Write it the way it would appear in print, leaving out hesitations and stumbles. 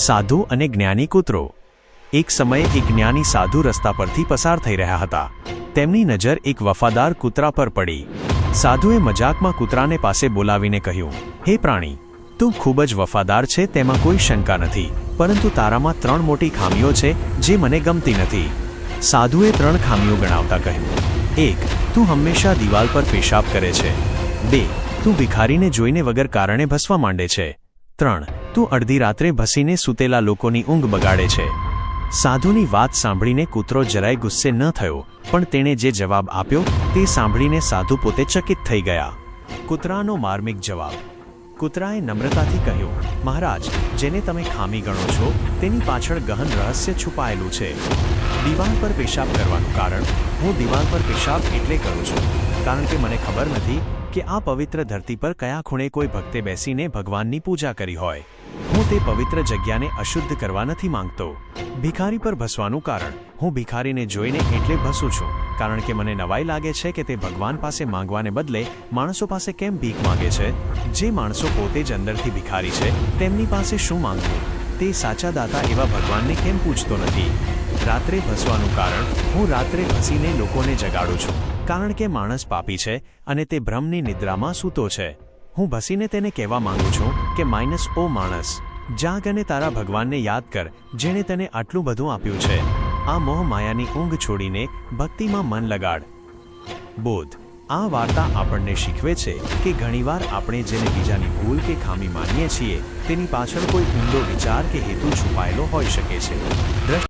સાધુ અને જ્ઞાની કૂતરો। એક સમયે એક જ્ઞાની સાધુ રસ્તા પરથી પસાર થઈ રહ્યા હતા। તેમની નજર એક વફાદાર કૂતરા પર પડી। સાધુએ મજાકમાં કૂતરાને પાસે બોલાવીને કહ્યું, હે પ્રાણી, તું ખૂબ જ વફાદાર છે, તેમાં કોઈ શંકા નથી, પરંતુ તારામાં 3 મોટી ખામીઓ છે જે મને ગમતી નથી। સાધુએ 3 ખામીઓ ગણાવતા કહ્યું, 1. તું હંમેશા દિવાલ પર પેશાબ કરે છે। 2. તું ભિખારીને જોઈને વગર કારણે ભસવા માંડે છે। 3. તું અડધી રાત્રે ભસીને સૂતેલા લોકોની ઊંઘ બગાડે છે। સાધુની વાત સાંભળીને કૂતરો જરાય ગુસ્સે ન થયો, પણ તેણે જે જવાબ આપ્યો તે સાંભળીને સાધુ પોતે ચકિત થઈ ગયા। કૂતરાનો માર્મિક જવાબ। કૂતરાએ નમ્રતાથી કહ્યું, મહારાજ, જેને તમે ખામી ગણો છો તેની પાછળ ગહન રહસ્ય છુપાયેલું છે। દિવાલ પર પેશાબ કરવાનું કારણ, હું દિવાલ પર પેશાબ એટલે કરું છું કારણ કે મને ખબર નથી કે આ પવિત્ર ધરતી પર કયા ખૂણે કોઈ ભક્તે બેસીને ભગવાનની પૂજા કરી હોય। હું તે પવિત્ર જગ્યાને અશુદ્ધ કરવા નથી માંગતો। ભિખારી પર ભસવાનું કારણ, હું ભિખારીને જોઈને એટલે ભસું છું કારણ કે મને નવાઈ લાગે છે કે તે ભગવાન પાસે માંગવાને બદલે માણસો પાસે કેમ ભીખ માંગે છે। જે માણસો પોતે જ અંદરથી ભિખારી છે તેમની પાસે શું માંગવું? તે સાચા દાતા એવા ભગવાનને કેમ પૂછતો નથી? રાત્રે ભસવાનું કારણ, હું રાત્રે ભસીને લોકોને જગાડું છું કારણ કે માણસ પાપી છે અને તે ભ્રમની નિદ્રામાં સૂતો છે। હું ભસીને તેને કહેવા માંગુ છું કે ઓ માણસ, જાગ અને તારા ભગવાનને યાદ કર જેણે તને આટલું બધું આપ્યું છે। આ મોહ માયાની ઊંઘ છોડીને ભક્તિમાં મન લગાડ। બોધ। આ વાર્તા આપણને શીખવે છે કે ઘણીવાર આપણે જેને બીજાની ભૂલ કે ખામી માનીએ છીએ તેની પાછળ કોઈ ઊંડો વિચાર કે હેતુ છુપાયેલો હોઈ શકે છે।